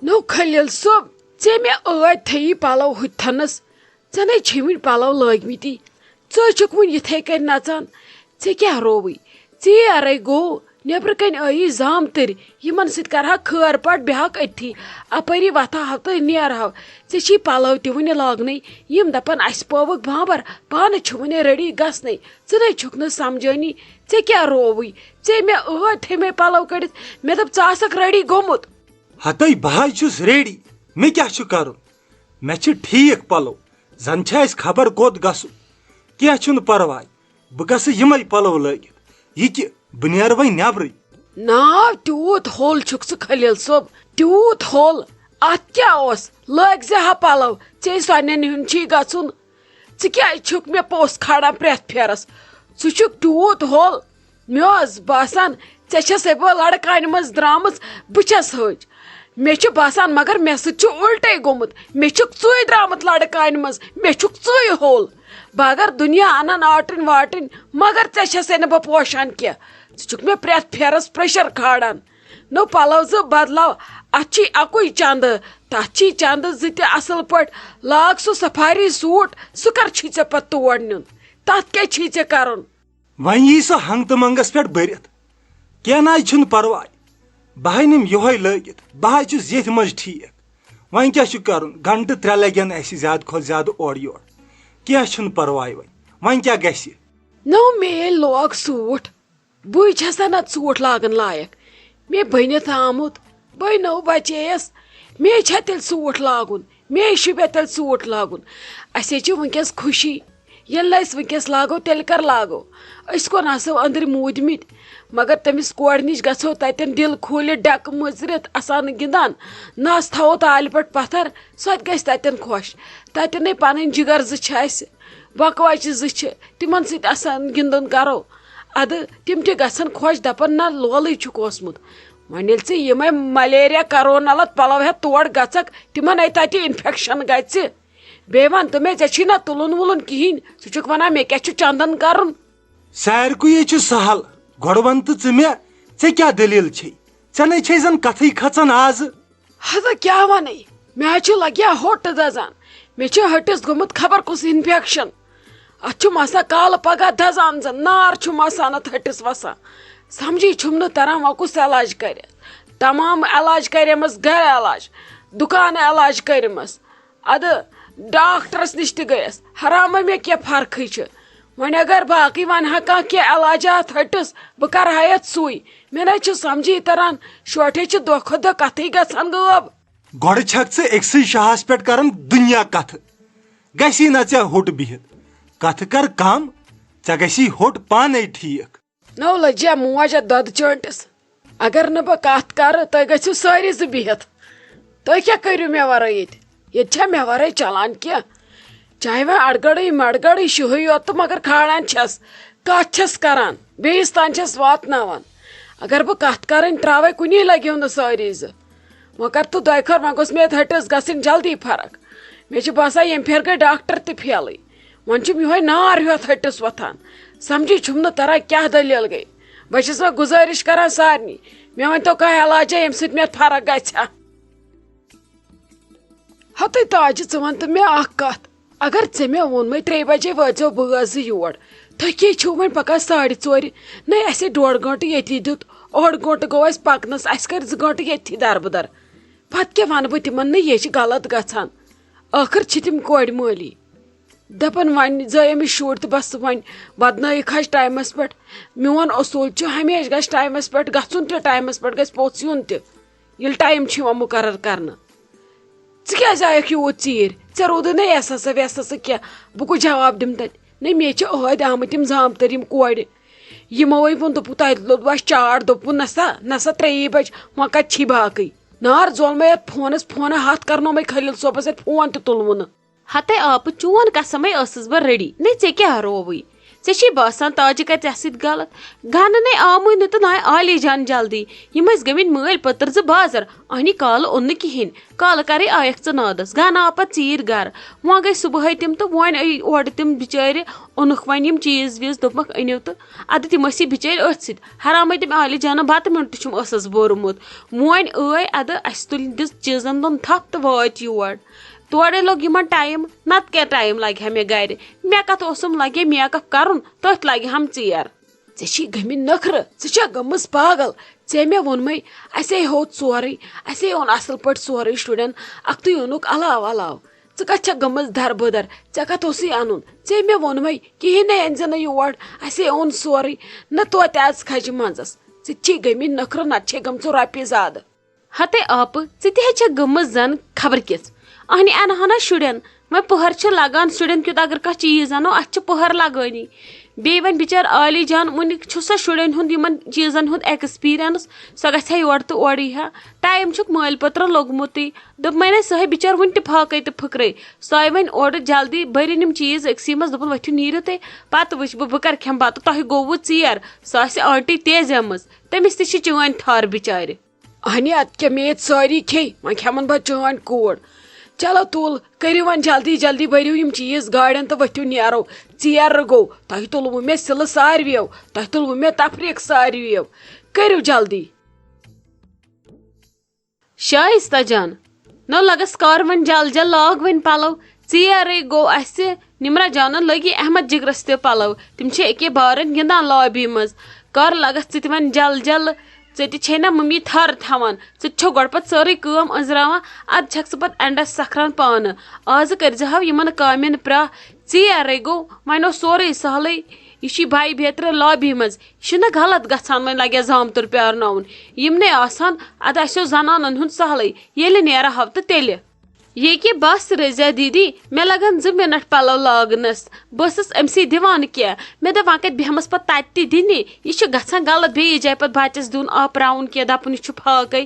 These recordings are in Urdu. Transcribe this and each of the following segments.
نو خلیل صٲب ژے مےٚ ٲدۍ تھٲیی پلو ہُتھنس ژےٚ چھِ وٕنۍ پلو لٲگمٕتی ژٕ چھُکھ وٕنۍ یِتھے کٔنۍ نژان ژےٚ کیٛاہ رووٕے ژیرے گوٚو نیبرٕ کنۍ ٲیی زامتٕرۍ یِمن سۭتۍ کرہا خٲر پاٹ بیٚہکھ أتھی اپٲری وتھہو تہٕ نیرہو ژےٚ چھی پلو تہِ وٕنہِ لاگنٕے یِم دپن اسہِ پٲوٕکھ بامبر پانہٕ چھُ وٕنہِ ریڈی گژھنٕے ژٕ چھُکھ نہٕ سمجھٲنی ژےٚ کیٛاہ رووٕے ژےٚ مےٚ ٲدۍ تھٲیمٕے پلو کٔڑِتھ مےٚ دوٚپ ژٕ آسکھ ریڈی گوٚمُت ہتے بہٕ چھُس ریڈی مےٚ کیٛاہ چھُ کرُن مےٚ چھِ ٹھیٖک پلو زن چھِ اسہِ خبر کوٚت گژھُن کینٛہہ چھُنہٕ پرواے بہٕ گژھٕ یِمے پلو لٲگِتھ یہِ کہِ بہٕ نیرٕ وۄنۍ نیبرٕے نا تیوٗت ہوٚل چھُکھ ژٕ خلیل صٲب تیوٗت ہوٚل اتھ کیٛاہ اوس لٲگۍ زِ ہا پلو ژےٚ سۄنٮ۪ن ہُنٛد چھی گژھُن ژٕ کیٛازِ چھُکھ مےٚ پوٚژھ کھالان پرٛٮ۪تھ پھیرس ژٕ چھُکھ تیوٗت ہوٚل مےٚ اوس باسان ژےٚ چھسے بہٕ لڑکانہِ منٛز درامٕژ بہٕ چھس حٔج مےٚ چھُ باسان مگر مےٚ سۭتۍ چھُ الٹے گوٚمُت مےٚ چھُکھ ژٕے درامُت لڑکانہِ منٛز مےٚ چھُکھ ژٕے ہوٚل بہٕ اگر دُنیا انن آٹٕنۍ واٹٕنۍ مگر ژےٚ چھسے نہٕ بہٕ پوشان کینٛہہ ژٕ چھُکھ مےٚ پرٛٮ۪تھ پھیرس پریشر کھالان نو پلو زٕ بدلاو اتھ چھی اکُے چندٕ تتھ چھی چندٕ زٕ تہِ اصل پٲٹھۍ لاگ سُہ سفاری سوٗٹ سُہ کر چھی ژےٚ پتہٕ تور نیُن تتھ کیٛاہ چھی ژےٚ کرُن وۄنۍ یی سۄ ہنگتہٕ منگس پٮ۪ٹھ بٔرِتھ کینٛہہ نہ چھُنہٕ پرواے بہٕ نِم یہوے لٲگِتھ بہٕ چھُس ییٚتھۍ منٛز ٹھیٖک وۄنۍ کیٛاہ چھُ کرُن گنٹہٕ 3 لگن اسہِ زیادٕ کھۄتہٕ زیادٕ اورٕ یور کینٛہہ چھُنہٕ پرواے وۄنۍ کیٛاہ گژھِ نو مےٚ ییٚلہِ لوگ سوٗٹ بٕے چھسا نتہٕ سوٗٹ لاگن لایق مےٚ بٔنِتھ آمُت بٕے نو بچییس مے چھا تیٚلہِ سوٗٹ لاگُن مے شوٗبیا تیٚلہِ سوٗٹ لاگُن اسے چھِ وٕنکیٚس خوشی ییٚلہِ نہٕ أسۍ وٕنکیٚس لاگو تیٚلہِ کر لاگو أسۍ کۄن آسو أنٛدرۍ موٗدمٕتۍ مگر تٔمِس کورِ نِش گژھو تتٮ۪ن دِل کھوٗلِتھ ڈٮ۪کہٕ مٔژرِتھ اسان گِنٛدان نس تھاوو تالہِ پٮ۪ٹھ پتھر سۄ تہِ گژھِ تتٮ۪ن خۄش تتٮ۪نٕے پنٕنۍ جگر زٕ چھِ اسہِ بکواچہِ زٕ چھِ تِمن سۭتۍ آسان گِنٛدُن کرو ادٕ تِم تہِ گژھن خۄش دپن نہ لولٕے چھُکھ اوسمُت وۄنۍ ییٚلہِ ژٕ یِمے ملیریا کرونا پلو ہٮ۪تھ تور گژھکھ تِمن اے تتہِ انفیکشن گژھِ بیٚیہِ ون تہٕ مےٚ ژےٚ چھی نہ تُلُن وُلُن کہیٖنۍ ژٕ چھُکھ ونان مےٚ کیٛاہ چھُ چندن کرُن سارکُے چھُ سہل گۄڈٕ ون تہٕ ژٕ مےٚ ژےٚ کیٛاہ دٔلیٖل چھے ژےٚ نَے چھے زن کتھٕے کھژان آزٕ ہتا کیٛاہ ونے مےٚ حظ چھُ لگیا ہوٚٹ دزان مےٚ چھُ ہٹِس گوٚمُت خبر کُس انفیکشن اتھ چھُ مسا کالہٕ پگہہ دزان زن نار چھُ مسان اتھ ہٹِس وسان سمجھی چھُم نہٕ تران وۄنۍ کُس علاج کرِ تمام علاج کریمس گرِ علاج دُکانہٕ علاج کٔرمس ادٕ ڈاکٹرس نِش تہِ گٔیس حرامے مےٚ کینٛہہ فرقٕے چھِ وۄنۍ اگر باقٕے ونہٕ ہا کانٛہہ کینٛہہ علاجا اتھ ہٹِس بہٕ کرہا یتھ سُے مےٚ نَے چھُ سمجھی تران شوٹھے چھِ دۄہ کھۄتہٕ دۄہ کتھٕے گژھان غٲب گۄڈٕ چھکھ ژٕ أکسٕے شاہس پٮ۪ٹھ کران دُنیا کتھٕ گژھی نہ ژےٚ ہوٚٹ بِہِتھ کتھٕ کر کم ژےٚ گژھی ہوٚٹ پانے ٹھیٖک نو لجیا موج اتھ دۄدٕ چٲنٹس اگر نہٕ بہٕ کتھ کرٕ تُہۍ گٔژھِو سٲری زٕ بِہِتھ تُہۍ کیٛاہ کٔرِو مےٚ ورٲے ییٚتہِ چھا مےٚ ورٲے چلان کینٛہہ چاہے وۄنۍ اڑگڑٕے مڑگڑٕے شُہٕے یوت تہٕ مگر کھالان چھس کتھ چھس کران بیٚیِس تانۍ چھس واتناوان اگر بہٕ کتھ کرٕنۍ تراوے کُنی لگیو نہٕ سٲری زٕ وۄنۍ کر تہٕ دۄیہِ خٲر وۄنۍ گوٚژھ مےٚ یتھ ہٹِس گژھٕنۍ جلدی فرق مےٚ چھُ باسان ییٚمہِ پھیرِ گٔے ڈاکٹر تہِ فیلٕے وۄنۍ چھُم یِہوے نار ہیوٚ اتھ ہٹِس وۄتھان سمجھی چھُم نہٕ تران کیٛاہ دٔلیٖل گٔے بہٕ چھس وۄنۍ گُزٲرِش کران سارنٕے مےٚ ؤنۍتو کانٛہہ علاجا ییٚمہِ سۭتۍ مےٚ فرق گژھِ ہا ہتٕے تاجہِ ژٕ ون تہٕ مےٚ اکھ کتھ اگر ژےٚ مےٚ ووٚنمَے 3 بجے وٲتۍزیو بٲژ زٕ یور تُہۍ کیٛازِ چھِو وۄنۍ پکان 4:30 نَے اَسے 1.5 گٲنٛٹہٕ ییٚتی دیُت 1.5 گٲنٛٹہٕ گوٚو اَسہِ پکنس اَسہِ کٔرۍ 2 گٲنٛٹہٕ ییٚتھی دربٕدر پتہٕ کیٛاہ ونہٕ بہٕ تِمن نہٕ یے چھِ غلط گژھان ٲخٕر چھِ تِم کورِ مٲلی دپان وۄنۍ زٲے أمِس شُرۍ تہٕ بس وۄنۍ بدنٲیِکھ حظ ٹایمس پٮ۪ٹھ میون اصوٗل چھُ ہمیشہِ گژھِ ٹایمس پٮ۪ٹھ گژھُن تہِ ٹایمس پٮ۪ٹھ گژھِ پوٚژھ یُن تہِ ییٚلہِ ٹایم چھُ یِوان مُقرر کرنہٕ ژٕ کیٛازِ آیکھ یوٗت ژیٖرۍ ژےٚ روٗدُے نَے ایساسا ویساسا کینٛہہ بہٕ کُس جواب دِمہٕ تتہِ نَے مےٚ چھِ ٲدۍ آمٕتۍ یِم زامتٕرۍ یِم کورِ یِموے ووٚن دوٚپُکھ تتہِ لوٚگوٕ اَسہِ چاڑ دوٚپُن نسا 3 بجہِ وۄنۍ کتہِ چھی باقٕے نار زولمے اتھ فونس فونہ ہتھ کرنومے خلیل صٲبس اتہِ فون تہِ تُلوٕ نہٕ ہتے آپ چون قسمے ٲسٕس بہٕ ریڈی نَے ژےٚ کیٛاہ رووٕے ژے باسان تاجہِ کر ژےٚ سۭتۍ غلط گنہٕ نے آمٕے نہٕ تہٕ نایہِ عالی جان جلدی یِم ٲسۍ گٔمٕتۍ مٲلۍ پٔتٕر زٕ بازر اہنی کالہٕ اوٚن نہٕ کِہینۍ کالہٕ کرے آیکھ ژٕ نادس گنہٕ آو پتہٕ ژیٖرۍ گرٕ وۄنۍ گٔے صبحٲے تِم تہٕ وۄنۍ آیہِ اورٕ تِم بِچٲرِ اوٚنُکھ وۄنۍ یِم چیٖز ویٖز دوٚپمکھ أنِو تہٕ ادٕ تِم ٲسی بِچٲرۍ أتھۍ سۭتۍ حرامے تٔمۍ عالی جانن بتہٕ میوٚنٛڈ تہِ چھُم ٲسس بوٚرمُت وۄنۍ ٲے ادٕ اسہِ تُلۍ دِژ چیٖزن دۄن تھپھ تہٕ وٲتۍ یور تورے لوٚگ یِمن ٹایم نتہٕ کیٛاہ ٹایم لگہِ ہا مےٚ گرِ مےٚ کتھ اوسُم لگہِ میک اپ کرُن تٔتھۍ لگہِ ہم ژیر ژےٚ چھی گٔمٕتۍ نخرٕ ژٕ چھکھ گٔمٕژ پاگل ژےٚ مےٚ ووٚنمَے اَسے ہوٚت سورُے اَسے اوٚن اَصٕل پٲٹھۍ سورُے شُرٮ۪ن اَکھتُے اوٚنُکھ علاوٕ ژٕ کتھ چھکھ گٔمٕژ دربٕدر ژےٚ کتھ اوسُے اَنُن ژےٚ مےٚ ووٚنمَے کِہینۍ نے أنۍ زِ نہٕ یور اَسے اوٚن سورُے نہ توتہِ اَژ کھجہِ منٛزس ژٕ چھی گٔمٕتۍ نخرٕ نتہٕ چھے گٔمژٕ رۄپیہِ زیادٕ ہتے آپہٕ ژٕ تہِ ہے چھکھ گٔمٕژ زن خبر کِژھ اہنہِ انہٕ ہنا شُرٮ۪ن وۄنۍ پٔہر چھِ لگان شُرٮ۪ن کیُتھ اگر کانٛہہ چیٖز انو اتھ چھِ پٔہر لگٲنی بیٚیہِ وۄنۍ بِچار عالی جان وُنیُک چھُ سا شُرٮ۪ن ہُنٛد یِمن چیٖزن ہُنٛد ایٚکٕسپیٖرینس سۄ گژھِ ہا یورٕ تہٕ اورٕ یی ہا ٹایم چھُکھ مٲلۍ پٔترٕ لوٚگمُتٕے دوٚپمَے سۄ ہے بِچار وُنہِ تہِ پھاکَے تہٕ پھٕکرے سۄ آیہِ وۄنۍ اورٕ جلدی بٔرِنۍ یِم چیٖز أکسٕے منٛز دوٚپُن ؤتھِو نیٖرِو تُہۍ پتہٕ وٕچھِ بہٕ کر کھٮ۪مہٕ بتہٕ تۄہہِ گوٚووُ ژیر سۄ آسہِ آنٹی تیزیمٕژ تٔمِس تہِ چھِ چٲنۍ تھر بِچارِ اہنہِ ادٕ کیٛاہ مے ییٚتہِ سٲری کھیٚیہِ وۄنۍ کھٮ۪من بہٕ چٲنۍ کوٗر چلو تُل کٔرِو وۄنۍ جلدی جلدی بٔرِو یِم چیٖز گاڑٮ۪ن تہٕ ؤتھِو نیرو ژیر گوٚو تۄہہِ تُلوٕ مےٚ سِلہٕ ساروِیو تۄہہِ تُلوٕ مےٚ تفریٖق ساروِیو کٔرِو جلدی شائستہ جان نو لگس کار وۄنۍ جل جل لاگ وۄنۍ پلو ژیرے گوٚو اسہِ نمرا جانن لٔگی احمد جگرس تہِ پلو تِم چھِ أکے بارن گِنٛدان لابی منٛز کر لگس ژٕ تہِ وۄنۍ جل جل ژےٚ تہِ چھے نا ممی تھر تھاوان ژٕ تہِ چھو گۄڈٕ پتہٕ سٲرٕے کٲم أنزراوان ادٕ چھکھ ژٕ پتہٕ اینڈس سکھران پانہٕ آزٕ کٔرزِہو یِمن کامٮ۪ن پرٛاہ ژیرے گوٚو وۄنۍ اوس سورُے سہلٕے یہِ چھُے بھایی بیترِ لابی منٛز یہِ چھُنہ غلط گژھان وۄنۍ لگیا زامتُر پیارناوُن یِمنٕے آسان ادٕ اسہِ اوس زنانن ہُنٛد سہلٕے ییٚلہِ نیرہو تہٕ تیٚلہِ ییٚکہِ بس رضیا دیدی مےٚ لگن 2 مِنٹ پلو لاگنس بہٕ ٲسٕس أمسٕے دِوان کینٛہہ مےٚ دوٚپ وۄنۍ کتہِ بیٚہمس پتہٕ تتہِ تہِ دِنہِ یہِ چھُ گژھان غلط بیٚیِس جایہِ پتہٕ بچس دیُن آپراوُن کینٛہہ دپُن یہِ چھُ پھاکے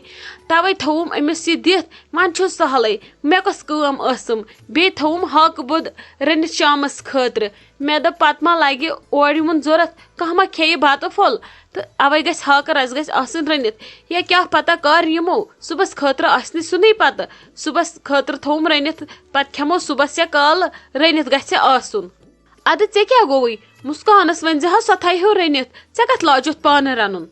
توے تھووُم أمِس یہِ دِتھ وۄنۍ چھُ سہلٕے مےٚ کۄس کٲم ٲسٕم بیٚیہِ تھووُم ہاکہٕ بوٚد رٔنِتھ شامس خٲطرٕ مےٚ دوٚپ پتہٕ ما لگہِ اورٕ یِمن ضوٚرتھ کانٛہہ ما کھیٚیہِ بتہٕ پھوٚل تہٕ اوے گژھِ ہاکہٕ رس گژھِ آسٕنۍ رٔنِتھ یا کیٛاہ پتہ کر یِمو صُبحس خٲطرٕ آسہِ نہٕ سیُنٕے پتہٕ صُبحس خٲطرٕ تھووُم رٔنِتھ پتہٕ کھٮ۪مو صُبحس یا کالہٕ رٔنِتھ گژھِ آسُن ادٕ ژےٚ کیٛاہ گوٚوُے مُسکانس ؤنۍ زِ ہا سۄ تھایہو رٔنِتھ ژےٚ کتھ لاجُتھ پانہٕ رنُن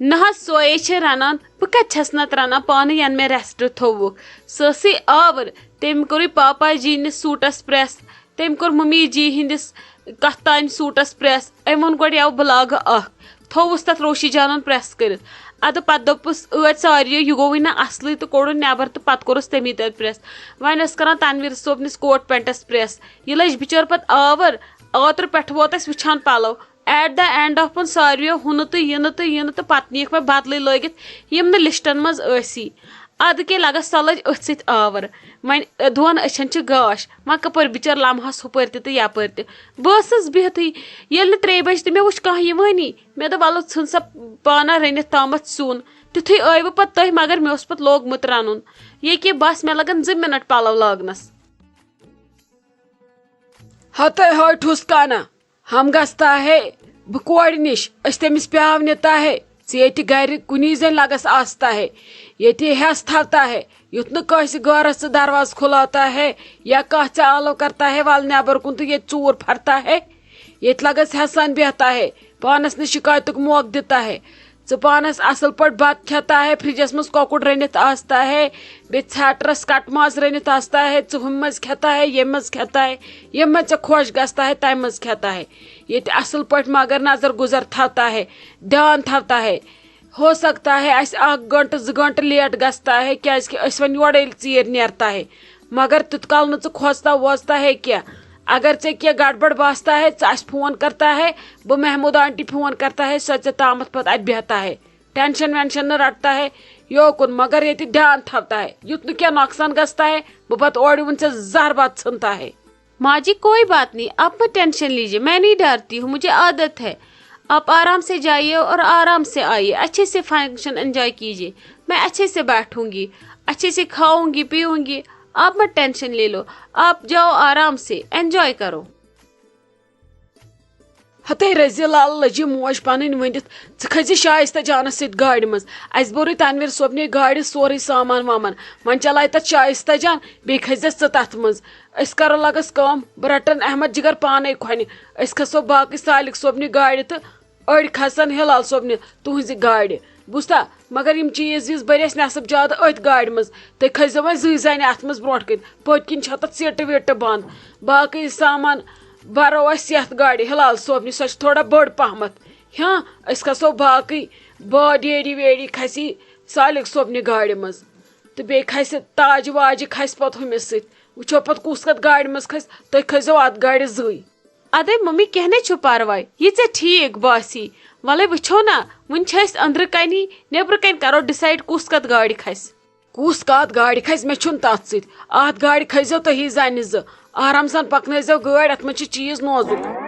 نہ حظ سوے چھِ رنان بہٕ کتہِ چھس نتہٕ رنان پانہٕ ینہٕ مےٚ ریسٹ تھووُکھ سۄ ٲسٕے آوٕر تٔمۍ کوٚرُے پاپا جی نِس سوٗٹس پریس تٔمۍ کوٚر ممی جی ہِنٛدِس کتھ تانۍ سوٗٹس پریس أمۍ ووٚن گۄڈٕ یَوٕ بہٕ لاگہٕ اکھ تھووُس تتھ روشی جانن پریس کٔرِتھ ادٕ پتہٕ دوٚپُس ٲدۍ ساروِیو یہِ گوٚوُے نہ اصلٕے تہٕ کوٚڑُن نٮ۪بر تہٕ پتہٕ کوٚرُس تمی تتہِ پریس وۄنۍ ٲس کران تنویٖر صٲبنِس کوٹ پینٹس پریس یہِ لٔج بِچٲر پتہٕ آوٕر اوترٕ پٮ۪ٹھٕ ووت اسہِ وٕچھان پلو ایٹ د اینڈ آف ساروِیو ہُنہٕ تہٕ یِنہٕ تہٕ پتہٕ نِیکھ وۄنۍ بدلٕے لٲگِتھ یِم نہٕ لسٹن منٛز ٲسی ادٕ کیٛاہ لگس سۄ لٔج أتھۍ سۭتۍ آوٕر وۄنۍ دۄن أچھن چھِ گاش وۄنۍ کپٲرۍ بِچٲر لمہس ہُپٲرۍ تہِ تہٕ یپٲرۍ تہِ بہٕ ٲسٕس بِہتھٕے ییٚلہِ نہٕ 3 بجہِ تہٕ مےٚ وٕچھ کانٛہہ یِوٲنی مےٚ دوٚپ ولو ژھٕن سا پانا رٔنِتھ تامتھ سیُن تِتھُے ٲیوٕ پتہٕ تُہۍ مگر مےٚ اوس پتہٕ لوگمُت رنُن ییٚکیٛاہ بس مےٚ لگن 2 مِنٹ پلو لاگنس ہتے ہے ٹھُسکانا ہم گژھتا ہے بہٕ کورِ نِش أسۍ تٔمِس پیٛاو نِتا ہے ژٕ ییٚتہِ گرِ کُنی زٔنۍ لگس آستا ہے ییٚتہِ ہٮ۪س تھاوتا ہے یُتھ نہٕ کٲنٛسہِ گٲرس ژٕ دروازٕ کھُلاوتا ہے یا کانٛہہ ژےٚ آلو کرتا ہے ول نٮ۪بر کُن تہٕ ییٚتہِ ژوٗر پھرتا ہے ییٚتہِ لگس ہٮ۪سان بیہتا ہے پانس نہٕ شِکایتُک موقعہٕ دِتا ہے ژٕ پانس اصل پٲٹھۍ بتہٕ کھٮ۪تا ہے فرجس منٛز کۄکُر رٔنِتھ آستا ہے بیٚیہِ ژھٮ۪ٹرس کٹہٕ ماز رٔنِتھ آستا ہے ژٕ ہُمہِ منٛز کھٮ۪تا ہے ییٚمہِ منٛز کھٮ۪تا ہے ییٚمہِ منٛز ژےٚ خۄش گژھتا ہے تمہِ منٛز کھٮ۪تا ہے ییٚتہِ اصل پٲٹھۍ مگر نظر گُزر تھاوتا ہے دھیان تھاوتا ہے ہو سکتا ہے اسہِ 1 گٲنٛٹہٕ 2 گٲنٛٹہٕ لیٹ گژھتا ہے کیازِ کہِ أسۍ وۄنۍ یورے ژیٖرۍ نیرتا ہے مگر تیُت کال نہٕ ژٕ کھوژتا ووژتا ہے کینٛہہ اگر ژےٚ کینٛہہ گڑبڑ باستا ہے ژٕ اسہِ فون کرتا ہے بہٕ محموٗد آنٹی فون کرتا ہے سۄ ژےٚ تامتھ پتہٕ اتہِ بیہتا ہے ٹینشن وینشن نہٕ رٹتا ہے یوکُن مگر ییٚتہِ دھیان تھاوتا ہے یُتھ نہٕ کینٛہہ نۄقصان گژھتا ہے بہٕ پتہٕ اورٕ یِوُن ژےٚ زہر بات ژھٕنتا ہے ماں جی کوئی بات نہیں آپ مت ٹینشن لیجیے میں نہیں ڈرتی ہوں مجھے عادت ہے آپ آرام سے جائیے اور آرام سے آئیے اچھے سے فنکشن انجوائے کیجیے میں اچھے سے بیٹھوں گی اچھے سے کھاؤں گی پیوں گی آپ مت ٹینشن لے لو آپ جاؤ آرام سے انجوائے کرو ہتے رزی لال لجی موج پنن ونتھ ژٕ کھٔژِ شائستہ جانس سۭتۍ گاڑِ منٛز اَسہِ بوٚرُے تنویر صٲبنہِ گاڑِ سورُے سامان وامان وۄنۍ چلاے تتھ شائستہ جان بیٚیہِ کھٔژزِ ژٕ تتھ منٛز أسۍ کرو لگس کٲم بہٕ رٹن احمد جگر پانے کھۄنہِ أسۍ کھسو باقٕے سالک صٲبنہِ گاڑِ تہٕ أڑۍ کھسن ہلال صٲبنہِ تُہنزِ گاڑِ بوٗزتھا مگر یِم چیٖز ویٖز بٔرۍ اَسہِ نٮ۪صٕب زیادٕ أتھۍ گاڑِ منٛز تُہۍ کھٔسۍزیو وۄنۍ زٕے زنہِ اتھ منٛز برونٛٹھ کَنۍ پٔتۍ کِنۍ چھےٚ تتھ سیٖٹہٕ ویٖٹہٕ بنٛد باقٕے سامان برو أسۍ یتھ گاڑِ ہلال صٲبنہِ سۄ چھِ تھوڑا بٔڑ پہمتھ ہاں أسۍ کھسو باقٕے ڈیڈی ویڈی کھسہِ سالک صٲبنہِ گاڑِ منٛز تہٕ بیٚیہِ کھسہِ تاجہِ واجہِ کھسہِ پتہٕ ہُمِس سۭتۍ وٕچھو پتہٕ کُس کتھ گاڑِ منٛز کھسہِ تُہۍ کھٔسۍزیو اتھ گاڑِ زٕے ادے ممی کینٛہہ نے چھُ پرواے یہِ ژےٚ ٹھیٖک باسی وَلے وٕچھو نا وٕنہِ چھِ أسۍ أنٛدرٕ کَنی نیٚبرٕ کَنۍ کرو ڈِسایڈ کُس کتھ گاڑِ کھسہِ کُس کتھ گاڑِ کھسہِ مےٚ چھُنہٕ تتھ سۭتۍ اتھ گاڑِ کھٔسۍزیو تُہی زنہِ زٕ آرام سان پکنٲیزیو گٲڑۍ اتھ منٛز چھِ چیٖز نوزُک